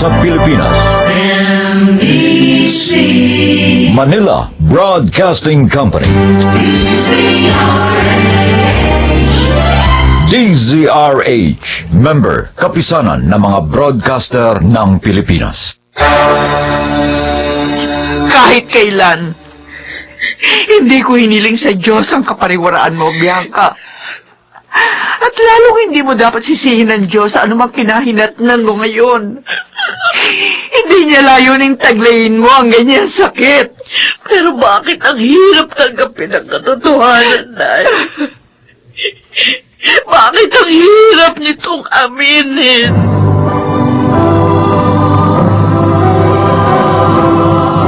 sa Pilipinas. NBC Manila Broadcasting Company. DZRH, member, kapisanan ng mga broadcaster ng Pilipinas. Kahit kailan, hindi ko hiniling sa Diyos ang kapariwaraan mo, Bianca. At lalong hindi mo dapat sisihin ng Diyos sa anumang kinahinatnan mo ngayon. Hindi niya layuning taglayin mo ang ganyan sakit. Pero bakit ang hirap tanggapin ang katotohanan, Nay? Bakit ang hirap nitong aminin?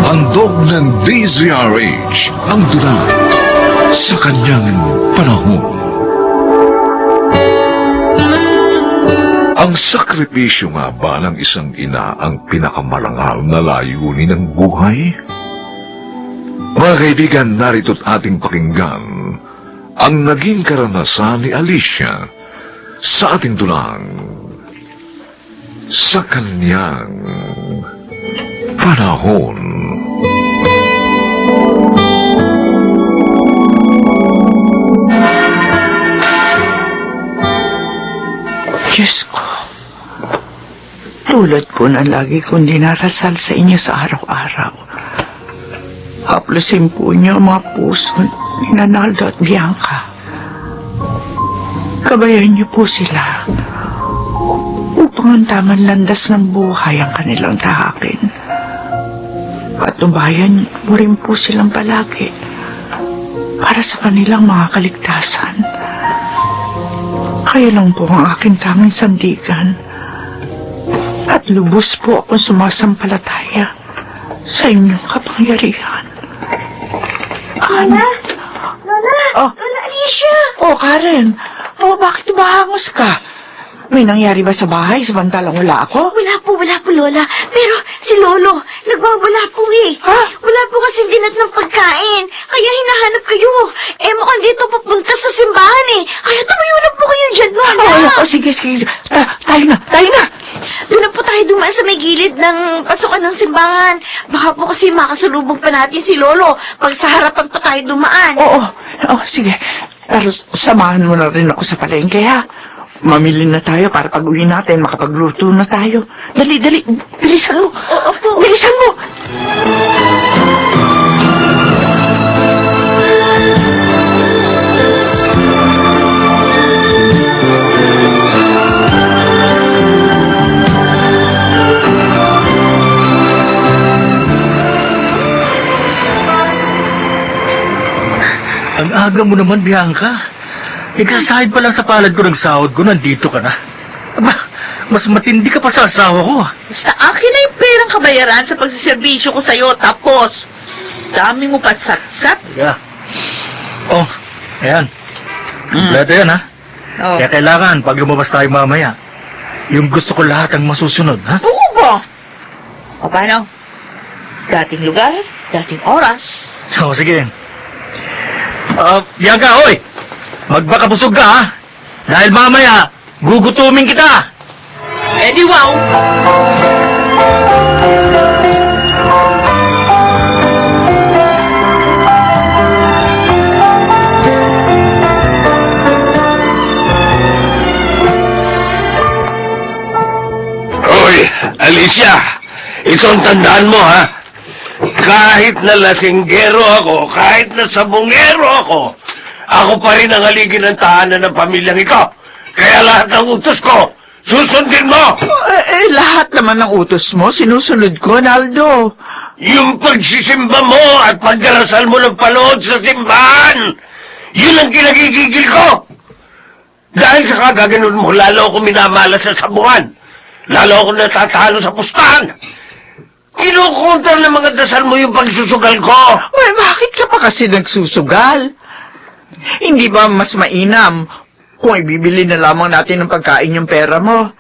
Handog ng DZRH ang dulang sa kanyang panahon. Ang sakripisyo nga ba ng isang ina ang pinakamarangal na layunin ng buhay? Mga kaibigan, narito't ating pakinggan ang naging karanasan ni Alicia sa ating dulang sa kanyang panahon. Diyos ko, tulad po na lagi kong dinarasal sa inyo sa araw-araw. Haplusin po niyo ang mga puso ni Nanaldo at Bianca. Gabayan niyo po sila upang ang tamang landas ng buhay ang kanilang tahakin. Patnubayan mo rin po silang palagi para sa kanilang mga kaligtasan. Kaya lang po ang aking tanging sandigan at lubos po akong sumasampalataya sa inyong kapangyarihan. Lola! Lola! Oh. Lola Alicia! Oh, Karen. Oh, bakit umahangos ka? May nangyari ba sa bahay samantalang wala ako? Wala po, Lola. Pero si Lolo, nagwawala po eh. Ha? Wala po kasing dinat ng pagkain. Kaya hinahanap kayo. Eh, mukhang dito papunta sa simbahan eh. Kaya tumayo na po kayo dyan, Lola. Oh, sige. Tayo na. Doon na po tayo dumaan sa may gilid ng pasukan ng simbahan. Baka po kasi makasalubong pa natin si Lolo pag sa harapan pa tayo dumaan. Oo, sige. Pero samahan mo na rin ako sa palengke, ha? Mamili na tayo para pag-uwi natin, makapagluto na tayo. Dali, bilisan mo. Opo. Bilisan mo. Ang aga mo naman, Bianca. Ikasahid pa lang sa palad ko ng sahod ko, nandito ka na. Aba, mas matindi ka pa sa asawa ko. Basta akin na yung perang kabayaran sa pagsiservisyo ko sa'yo, tapos dami mo pa satsat. Yeah. Oh, ayan. Kompleto yan, ha? Oh. Kaya kailangan, pag lumabas tayo mamaya, yung gusto ko lahat ang masusunod, ha? Oo ba? O paano? Dating lugar, dating oras. Oo, sige. Bianca, hoy! Magbakabusog ka, ha? Dahil mamaya, gugutumin kita! Eh di wow! Hoy, Alicia! Ito ang tandaan mo, ha? Kahit na lasinggero ako, kahit na sabongero ako pa rin ang haligin ng tahanan ng pamilyang ito. Kaya lahat ng utos ko, susundin mo! Lahat naman ng utos mo, sinusunod ko, Naldo. Yung pagsisimba mo at pagdarasal mo ng palood sa simbahan, yun ang kinagigigil ko. Dahil sa kagaganon mo, lalo ako minamalas sa sabuhan. Lalo ako natatalo sa pustahan. Kinukontra ng mga dasal mo yung pagsusugal ko. Bakit ka pa kasi nagsusugal? Hindi ba mas mainam kung ibibili na lamang natin ng pagkain yung pera mo?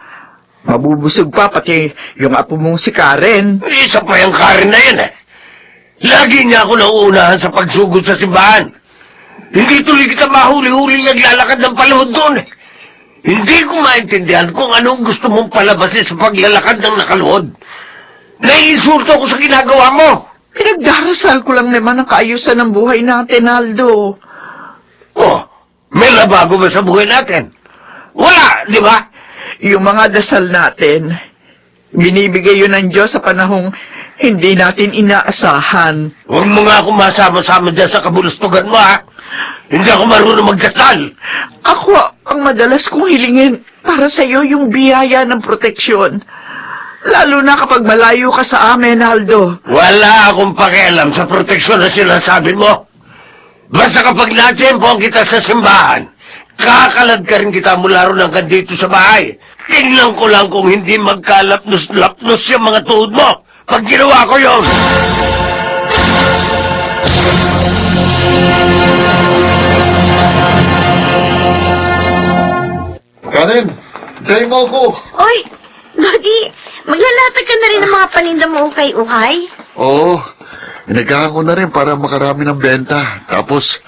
Mabubusog pa pati yung apo mong si Karen. Isa pa yung Karen na yan, eh. Lagi niya ako nauunahan sa pagsugod sa simbahan. Hindi tuloy kita mahuli-huli naglalakad ng paluhod doon, eh. Hindi ko maintindihan kung anong gusto mong palabasin sa paglalakad ng nakaluhod. Naiinsulto ko sa ginagawa mo. Pinagdarasal ko lang naman ang kaayusan ng buhay natin, Aldo. Oh, may nabago ba sa buhay natin? Wala, di ba? Yung mga dasal natin, binibigay yun ng Diyos sa panahong hindi natin inaasahan. Huwag mo nga akong masama-sama dyan sa kabulustugan mo, ha? Hindi ako marunong magdasal. Ako ang madalas kong hilingin para sa iyo yung biyaya ng proteksyon. Lalo na kapag malayo ka sa amin, Aldo. Wala akong pakialam sa proteksyon na sinasabi mo. Basta kapag natsempohan kita sa simbahan, kakalad ka rin kita mula ron hanggang dito sa bahay. Tingnan ko lang kung hindi magkalapnos-lapnos yung mga tuhod mo pag ginawa ko yun. Karen, tayo mo ako. Oy, Dodi, maglalatag ka na rin ng mga paninda mo ukay-ukay? Oo, inagahan ko na rin para makarami ng benta. Tapos,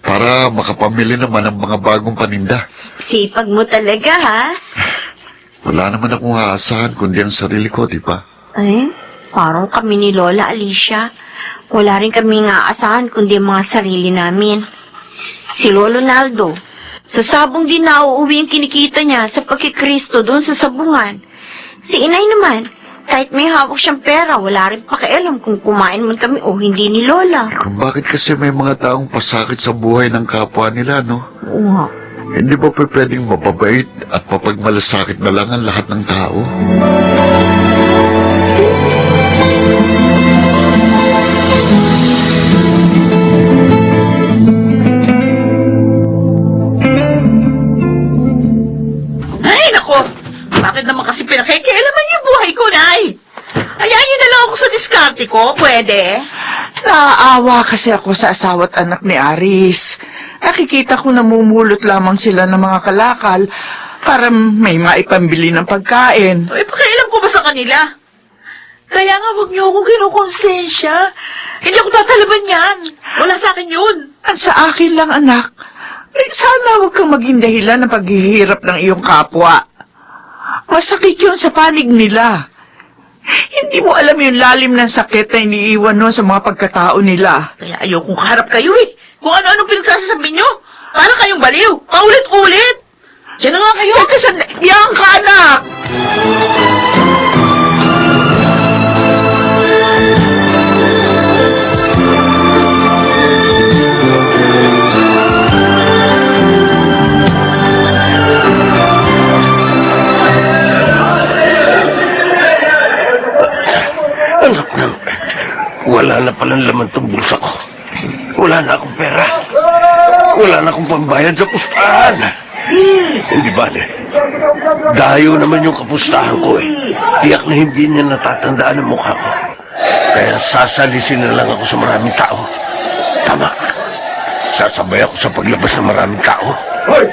para makapamili naman ng mga bagong paninda. Sipag mo talaga, ha? Wala naman akong aasahan kundi ang sarili ko, di ba? Eh, parang kami ni Lola Alicia. Wala rin kami aasahan kundi ang mga sarili namin. Si Lolo Naldo, sa sabong din nauuwi ang kinikita niya sa pagkikristo doon sa sabungan. Si Inay naman, kahit may hawak siyang pera, wala rin pakialam kung kumain man kami o hindi ni Lola. Kung bakit kasi may mga taong pasakit sa buhay ng kapwa nila, no? Oo nga. Hindi ba pwedeng mababait at mapagmalasakit na lang ang lahat ng tao? Ay, nako! Bakit naman kasi pinakikialaman yung buhay ko, Nay? Hayaan niyo na lang ako sa diskarte ko, pwede? Naaawa kasi ako sa asawa't anak ni Aris. Nakikita ko namumulot lamang sila ng mga kalakal para may maipambili ng pagkain. Ay, pakialam ko ba sa kanila? Kaya nga, huwag niyo akong kinukonsensya. Hindi ako tatalaban yan. Wala sa akin yun. At sa akin lang, anak, sana huwag kang maging dahilan ng paghihirap ng iyong kapwa. Masakit yun sa panig nila. Hindi mo alam yung lalim ng sakit na iniiwan nun sa mga pagkatao nila. Kaya ayokong kaharap kayo eh. Kung ano-ano pinagsasasabi niyo. Para kayong baliw. Paulit-ulit. Yan na nga kayo. Teka, yan ka, anak! Anak na, wala na palang laman tong bulsa ko. Wala na akong pera. Wala na akong pambayad sa pustahan. Hindi bale. Dayo naman yung kapustahan ko eh. Tiyak na hindi niya natatandaan ang mukha ko. Kaya sasalisin na lang ako sa maraming tao. Tama. Sasabay ako sa paglabas ng maraming tao. Hoy!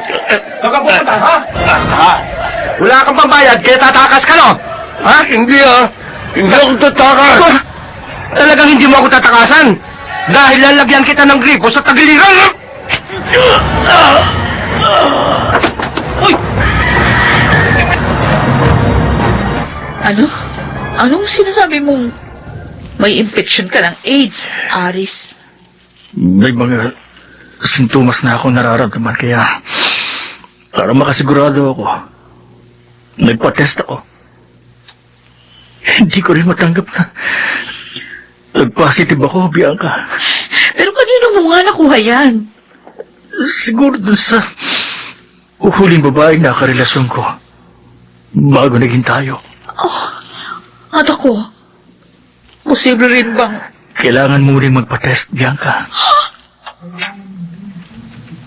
Nakapunta, ha? Ha? Wala kang pambayad, kaya tatakas ka, no? Ha? Hindi ah. Hindi ako tatakas. Talagang hindi mo ako tatakasan. Dahil lalagyan kita ng gripo sa tagiliran. Uy! Ano? Anong sinasabi mong may infection ka ng AIDS, Aris? May mga sintomas na ako nararamdaman kaya para makasigurado ako, nagpa-test ako. Hindi ko rin matanggap na nag-positive ako, Bianca. Pero kanino mo nga nakuha yan? Siguro dun sa huling babaeng nakarelasyon ko bago naging tayo. At ako, posible rin bang... Kailangan mo rin magpa-test, Bianca.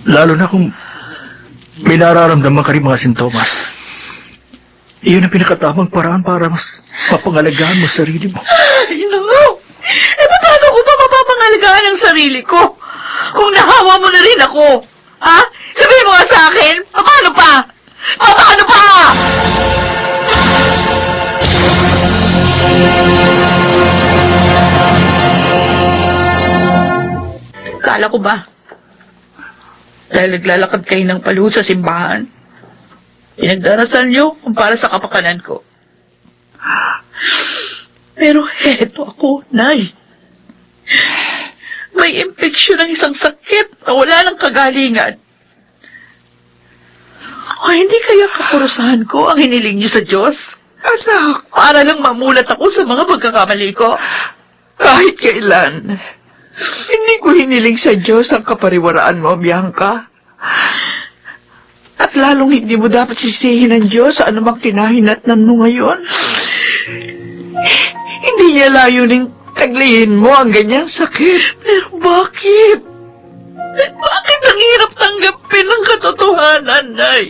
Lalo na kung may nararamdaman ka rin mga sintomas. Iyon ang pinakatamang paraan para mas mapangalagaan mo sarili mo. Ay, no! Eh, paano ko pa mapapangalagaan ang sarili ko? Kung nahawa mo na rin ako, ha? Sabihin mo nga sa akin, paano pa? Paano pa? Kala ko ba? Dahil naglalakad kayo ng paluhod sa simbahan, Pinagdarasal niyo kung para sa kapakanan ko. Pero heto ako, Nay. May impeksyon ng isang sakit na wala ng kagalingan. O hindi kaya kaparusahan ko ang hiniling niyo sa Diyos? Anak, Para lang mamulat ako sa mga pagkakamali ko. kahit kailan, hindi ko hiniling sa Diyos ang kapariwaraan mo, Bianca. At lalong hindi mo dapat sisihin ng Diyos sa anumang kinahinatnan mo ngayon. Hindi niya layuning taglihin mo ang ganyang sakit. Pero bakit? Bakit ang hirap tanggapin ang katotohanan, Nay?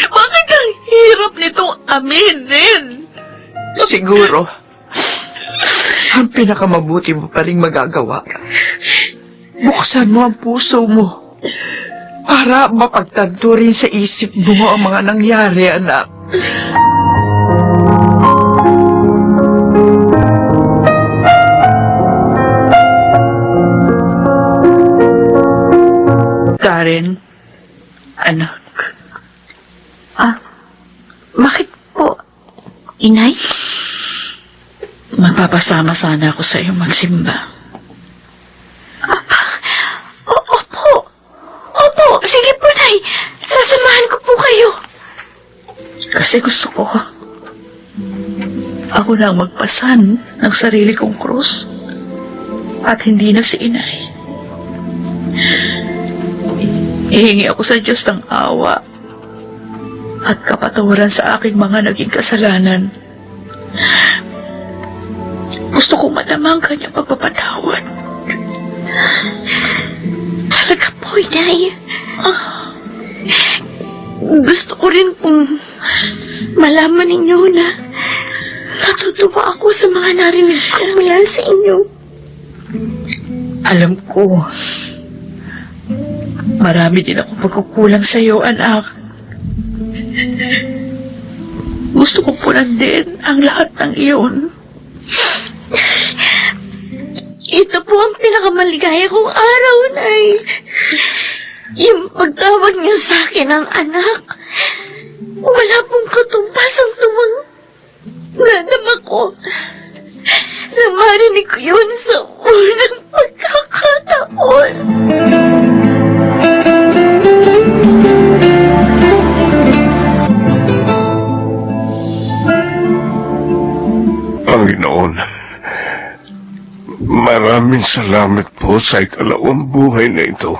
Bakit ang hirap nitong aminin? Siguro, ang pinakamabuti mo pa rin magagawa. Buksan mo ang puso mo para mapagtanto rin sa isip mo ang mga nangyari, anak. Karen, anak, Bakit po, Inay? magpapasama sana ako sa iyo magsimba. Opo, sige po, Nay. Sasamahan ko po kayo. Kasi gusto ko, ako na ang magpasan ng sarili kong krus at hindi na si Inay. Hihingi ako sa Diyos ng awa at kapatawaran sa aking mga naging kasalanan. Gusto kong madama ang kanyang pagpapatawad. Talaga po, Inay. Gusto ko rin pong malaman ninyo na natutuwa ako sa mga narinig ko mula sa inyo. Alam ko, marami din akong pagkukulang sa iyo, anak. Gusto ko punan din ang lahat ng iyon. Ito po ang pinakamaligaya kong araw, Nay. Yung pagtawag niyo sa akin ng anak, wala pong katumbas ang tuwang nadama ko. Na marinig ko yun sa unang pagkakataon. Panginoon, maraming salamat po sa ikalawang buhay na ito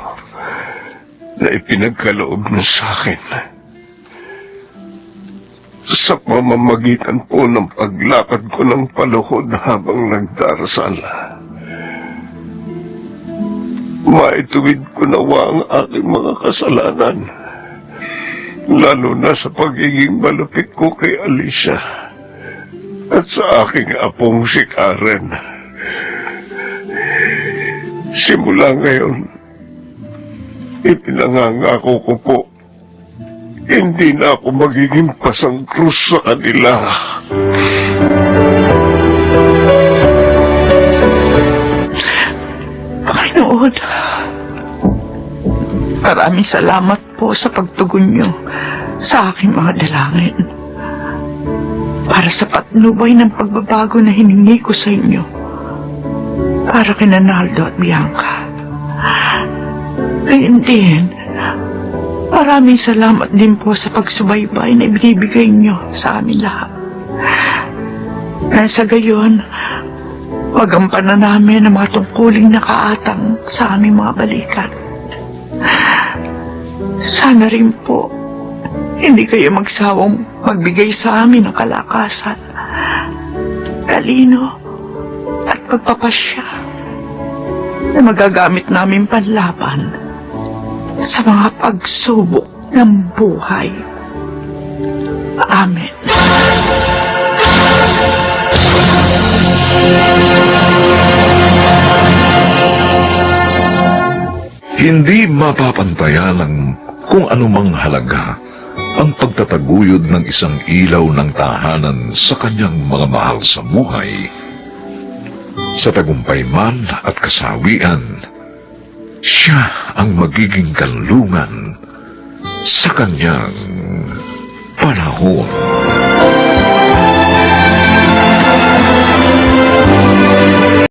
na ipinagkaloob niyo sa akin. Sa pamamagitan po ng paglakad ko ng paluhod habang nagdarasal, maituwid ko nawa ang aking mga kasalanan, lalo na sa pagiging malapit ko kay Alicia at sa aking apong si Karen. Simula ngayon, ipinangangako ko po, hindi na ako magiging pasangkrus sa kanila. Panginoon, maraming salamat po sa pagtugon niyo sa aking mga dalangin. Para sa patnubay ng pagbabago na hiningi ko sa inyo. Para kina Naldo at Bianca. Ngayon din, maraming salamat din po sa pagsubaybay na ibinibigay niyo sa amin lahat. Nang sa gayon, magampanan namin ang mga tungkuling nakaatang sa aming mga balikat. Sana rin po, hindi kayo magsawang magbigay sa amin ng kalakasan, talino, at pagpapasya na magagamit namin panlaban sa mga pagsubok ng buhay. Amen. Hindi mapapantayan ng kung anumang halaga ang pagtataguyod ng isang ilaw ng tahanan sa kanyang mga mahal sa buhay. Sa tagumpay man at kasawian, siya ang magiging kanlungan sa kanyang panahon.